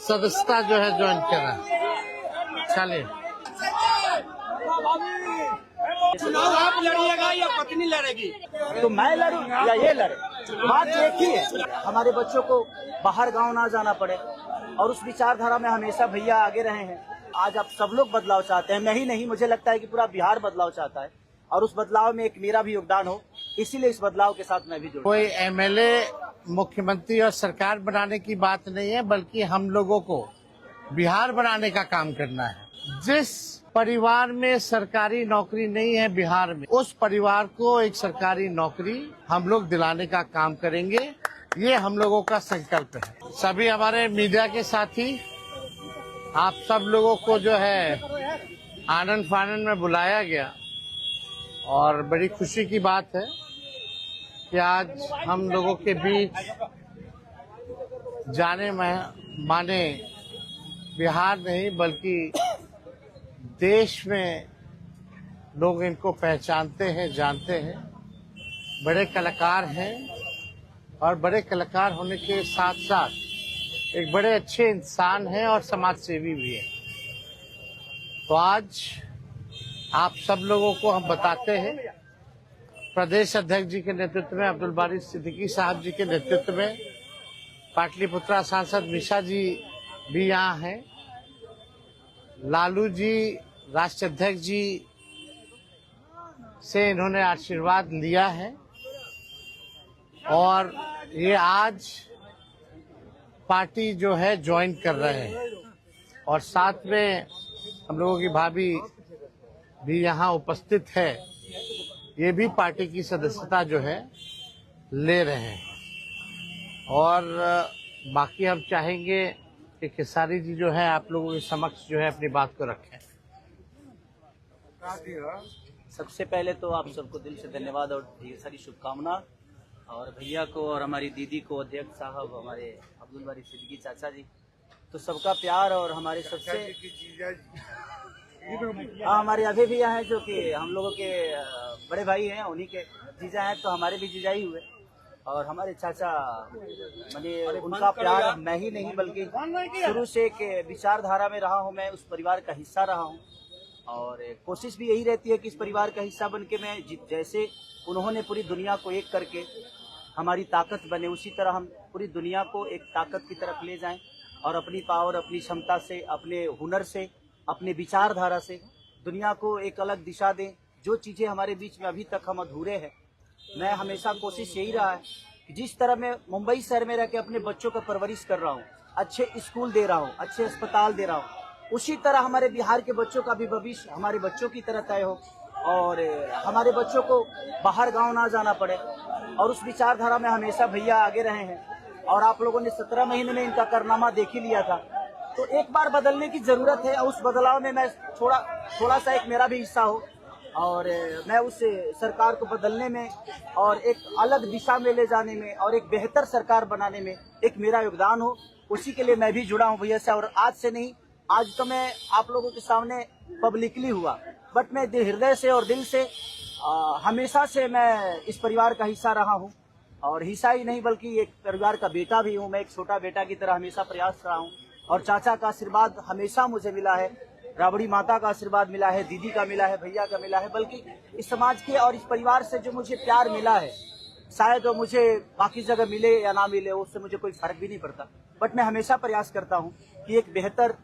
सदस्यता जो है ज्वाइन करा। चलिए, चुनाव आप लड़िएगा या पत्नी लड़ेगी? तो मैं लड़ूं या ये लड़े, बात एक ही है। हमारे बच्चों को बाहर गांव ना जाना पड़े, और उस विचारधारा में हमेशा भैया आगे रहे हैं। आज आप सब लोग बदलाव चाहते हैं, मैं ही नहीं, मुझे लगता है कि पूरा बिहार बदलाव चाहता है, और उस बदलाव में एक मेरा भी योगदान हो, इसीलिए इस बदलाव के साथ मैं भी जुड़ा। कोई एमएलए, मुख्यमंत्री और सरकार बनाने की बात नहीं है, बल्कि हम लोगों को बिहार बनाने का काम करना है। जिस परिवार में सरकारी नौकरी नहीं है बिहार में, उस परिवार को एक सरकारी नौकरी हम लोग दिलाने का काम करेंगे। ये हम लोगों का संकल्प है। सभी हमारे मीडिया के साथी, आप सब लोगों को जो है आनंद फानंद में बुलाया गया, और बड़ी खुशी की बात है कि आज हम लोगों के बीच जाने माने बिहार नहीं बल्कि देश में लोग इनको पहचानते हैं, जानते हैं। बड़े कलाकार हैं, और बड़े कलाकार होने के साथ साथ एक बड़े अच्छे इंसान हैं और समाज सेवी भी हैं। तो आज आप सब लोगों को हम बताते हैं, प्रदेश अध्यक्ष जी के नेतृत्व में, अब्दुल बारी सिद्दीकी साहब जी के नेतृत्व में, पाटलिपुत्रा सांसद मिशा जी भी यहाँ हैं, लालू जी राष्ट्रीय अध्यक्ष जी से इन्होंने आशीर्वाद लिया है, और ये आज पार्टी जो है ज्वाइन कर रहे हैं। और साथ में हम लोगों की भाभी भी यहाँ उपस्थित है, ये भी पार्टी की सदस्यता जो है ले रहे हैं। और बाकी हम चाहेंगे कि खेसारी जी जो है आप लोगों के समक्ष जो है अपनी बात को रखें। सबसे पहले तो आप सबको दिल से धन्यवाद और ढेर सारी शुभकामना, और भैया को और हमारी दीदी को, अध्यक्ष साहब, हमारे अब्दुल बारी सिद्दीकी चाचा जी, तो सबका प्यार। और हमारे सबसे हमारे अभी भी हैं जो कि हम लोगों के बड़े भाई हैं, उन्हीं के जीजा हैं, तो हमारे भी जीजा ही हुए। और हमारे चाचा, मैंने उनका प्यार मैं ही नहीं बल्कि शुरू से एक विचारधारा में रहा हूँ, मैं उस परिवार का हिस्सा रहा हूँ, और कोशिश भी यही रहती है कि इस परिवार का हिस्सा बन के मैं जैसे उन्होंने पूरी दुनिया को एक करके हमारी ताकत बने, उसी तरह हम पूरी दुनिया को एक ताकत की तरफ ले जाएं, और अपनी पावर, अपनी क्षमता से, अपने हुनर से, अपने विचारधारा से दुनिया को एक अलग दिशा दें। जो चीज़ें हमारे बीच में अभी तक हम अधूरे हैं, मैं हमेशा कोशिश यही रहा है कि जिस तरह मैं मुंबई शहर में रह के अपने बच्चों का परवरिश कर रहा हूँ, अच्छे स्कूल दे रहा हूँ, अच्छे अस्पताल दे रहा हूँ, उसी तरह हमारे बिहार के बच्चों का भी भविष्य हमारे बच्चों की तरह तय हो, और हमारे बच्चों को बाहर गांव ना जाना पड़े। और उस विचारधारा में हमेशा भैया आगे रहे हैं, और आप लोगों ने 17 महीने में इनका कारनामा देख ही लिया था। तो एक बार बदलने की जरूरत है, और उस बदलाव में मैं थोड़ा सा एक मेरा भी हिस्सा हो, और मैं उस सरकार को बदलने में और एक अलग दिशा में ले जाने में और एक बेहतर सरकार बनाने में एक मेरा योगदान हो, उसी के लिए मैं भी जुड़ा हूँ भैया से। और आज से नहीं, आज तो मैं आप लोगों के सामने पब्लिकली हुआ, बट मैं हृदय से और दिल से हमेशा से मैं इस परिवार का हिस्सा रहा हूँ, और हिस्सा ही नहीं बल्कि एक परिवार का बेटा भी हूँ। मैं एक छोटा बेटा की तरह हमेशा प्रयास रहा हूँ, और चाचा का आशीर्वाद हमेशा मुझे मिला है, राबड़ी माता का आशीर्वाद मिला है, दीदी का मिला है, भैया का मिला है, बल्कि इस समाज के और इस परिवार से जो मुझे प्यार मिला है, शायद वो मुझे बाकी जगह मिले या ना मिले, उससे मुझे कोई फर्क भी नहीं पड़ता। बट मैं हमेशा प्रयास करता हूँ कि एक बेहतर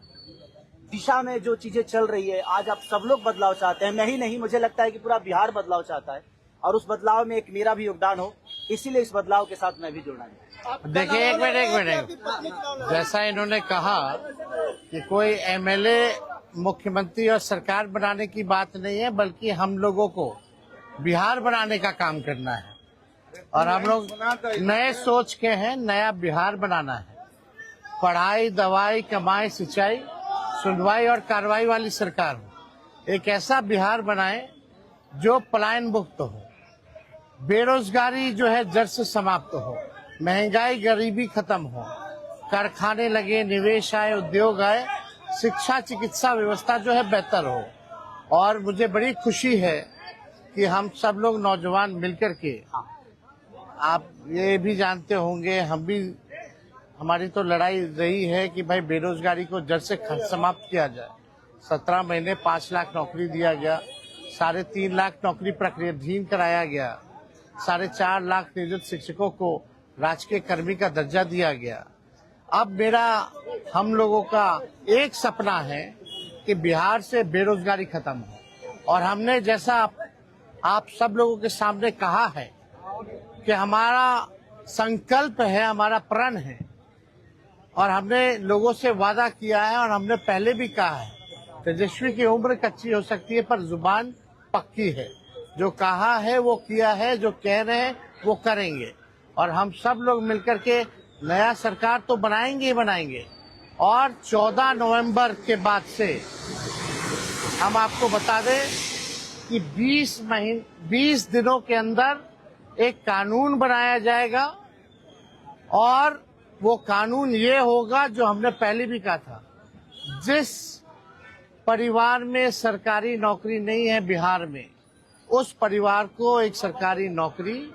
दिशा में जो चीजें चल रही है, आज आप सब लोग बदलाव चाहते हैं, मैं ही नहीं, मुझे लगता है कि पूरा बिहार बदलाव चाहता है, और उस बदलाव में एक मेरा भी योगदान हो, इसीलिए इस बदलाव के साथ मैं भी जुड़ा हूँ। देखिए, एक मिनट, जैसा इन्होंने कहा कि कोई एमएलए, मुख्यमंत्री और सरकार बनाने की बात नहीं है, बल्कि हम लोगों को बिहार बनाने का काम करना है। और हम लोग नए सोच के हैं, नया बिहार बनाना है। पढ़ाई, दवाई, कमाई, सिंचाई, सुनवाई और कार्रवाई वाली सरकार हो। एक ऐसा बिहार बनाए जो पलायन मुक्त हो, बेरोजगारी जो है जड़ से समाप्त हो, महंगाई, गरीबी खत्म हो, कारखाने लगे, निवेश आए, उद्योग आए, शिक्षा, चिकित्सा व्यवस्था जो है बेहतर हो। और मुझे बड़ी खुशी है कि हम सब लोग नौजवान मिलकर के, आप ये भी जानते होंगे, हम भी हमारी तो लड़ाई रही है कि भाई बेरोजगारी को जड़ से समाप्त किया जाए। 17 महीने 5 लाख नौकरी दिया गया, 3.5 लाख नौकरी प्रक्रियाधीन कराया गया, 4.5 लाख नियोजित शिक्षकों को राजकीय कर्मी का दर्जा दिया गया। अब हम लोगों का एक सपना है कि बिहार से बेरोजगारी खत्म हो, और हमने जैसा आप सब लोगों के सामने कहा है कि हमारा संकल्प है, हमारा प्रण है, और हमने लोगों से वादा किया है, और हमने पहले भी कहा है, तेजस्वी की उम्र कच्ची हो सकती है पर जुबान पक्की है। जो कहा है वो किया है, जो कह रहे हैं वो करेंगे, और हम सब लोग मिलकर के नया सरकार तो बनाएंगे ही बनाएंगे। और 14 नवंबर के बाद से हम आपको बता दें कि 20 दिनों के अंदर एक कानून बनाया जाएगा, और वो कानून ये होगा जो हमने पहले भी कहा था, जिस परिवार में सरकारी नौकरी नहीं है बिहार में, उस परिवार को एक सरकारी नौकरी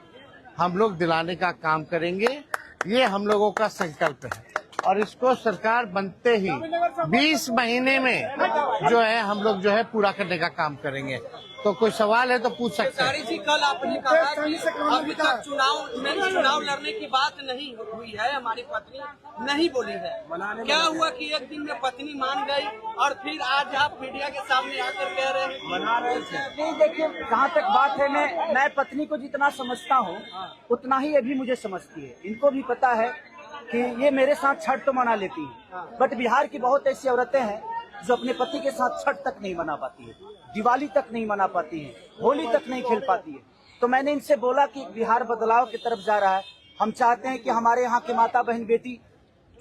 हम लोग दिलाने का काम करेंगे। ये हम लोगों का संकल्प है, और इसको सरकार बनते ही 20 महीने में जो है हम लोग जो है पूरा करने का काम करेंगे। तो कोई सवाल है तो पूछ सकते हैं। जी, कल आपने कहा कि अभी तक चुनाव लड़ने की बात नहीं हुई है, हमारी पत्नी नहीं बोली है। क्या हुआ कि एक दिन में पत्नी मान गई और फिर आज आप मीडिया के सामने आकर कह रहे हैं मना रहे थे? नहीं, देखिए, जहाँ तक बात है, मैं पत्नी को जितना समझता हूँ उतना ही ये भी मुझे समझती है। इनको भी पता है कि ये मेरे साथ छठ तो मना लेती है, बट बिहार की बहुत ऐसी औरतें हैं जो अपने पति के साथ छठ तक नहीं मना पाती है, दिवाली तक नहीं मना पाती है, होली तक नहीं खेल पाती है। तो मैंने इनसे बोला कि बिहार बदलाव की तरफ जा रहा है। हम चाहते हैं कि हमारे यहाँ के माता बहन बेटी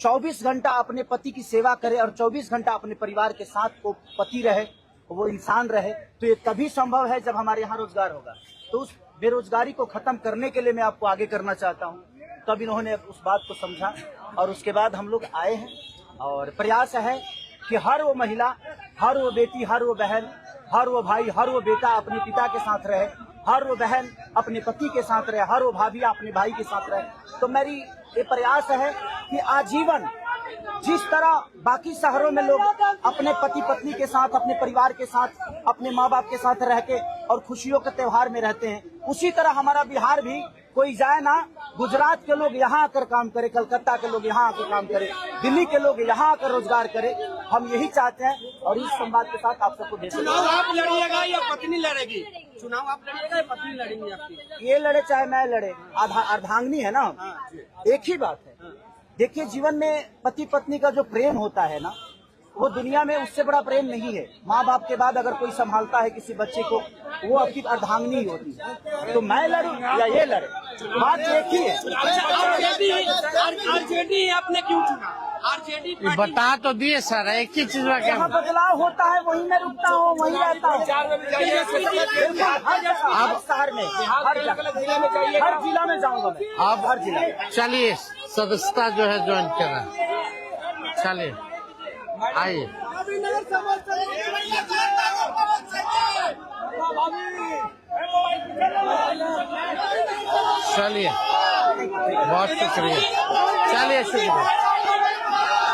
24 घंटा अपने पति की सेवा करे और 24 घंटा अपने परिवार के साथ वो पति रहे, वो इंसान रहे। तो ये तभी संभव है जब हमारे यहाँ रोजगार होगा। तो उस बेरोजगारी को खत्म करने के लिए मैं आपको आगे करना चाहता हूँ। तब इन्होंने उस बात को समझा, और उसके बाद हम लोग आए हैं, और प्रयास है कि हर वो महिला, हर वो बेटी, हर वो बहन, हर वो भाई, हर वो बेटा अपने पिता के साथ रहे, हर वो बहन अपने पति के साथ रहे, हर वो भाभी अपने भाई के साथ रहे। तो मेरी ये प्रयास है कि आजीवन जिस तरह बाकी शहरों में लोग अपने पति पत्नी के साथ, अपने परिवार के साथ, अपने माँ बाप के साथ रह के और खुशियों के त्योहार में रहते हैं, उसी तरह हमारा बिहार भी कोई जाए ना, गुजरात के लोग यहाँ आकर काम करे, कलकत्ता के लोग यहाँ आकर काम करे, दिल्ली के लोग यहाँ आकर रोजगार करे। हम यही चाहते हैं, और इस संवाद के साथ आप सबको चुनाव आप लड़िएगा या पत्नी लड़ेगी? चुनाव आप लड़िएगा या पत्नी लड़ेंगी आपकी? ये लड़े चाहे मैं लड़े, अर्धांगिनी है ना, एक ही बात है। देखिए, जीवन में पति पत्नी का जो प्रेम होता है ना, वो दुनिया में उससे बड़ा प्रेम नहीं है। माँ बाप के बाद अगर कोई संभालता है किसी बच्चे को, वो आपकी अर्धांगिनी ही होती है। तो मैं लड़ूं या ये लड़े, बात एक ही है। आरजेडी आपने क्यों चुना? आरजेडी बता तो दिए सर, एक ही चीज में क्या बदलाव होता है वहीं मैं रुकता हूँ, वहीं रहता हूँ। अब शहर में, हर जिला में जाऊंगा मैं। अब हर जिला चलिए, सदस्यता जो है ज्वाइन करना, चलिए आइए। चलिए, बहुत शुक्रिया, चलिए शुक्रिया।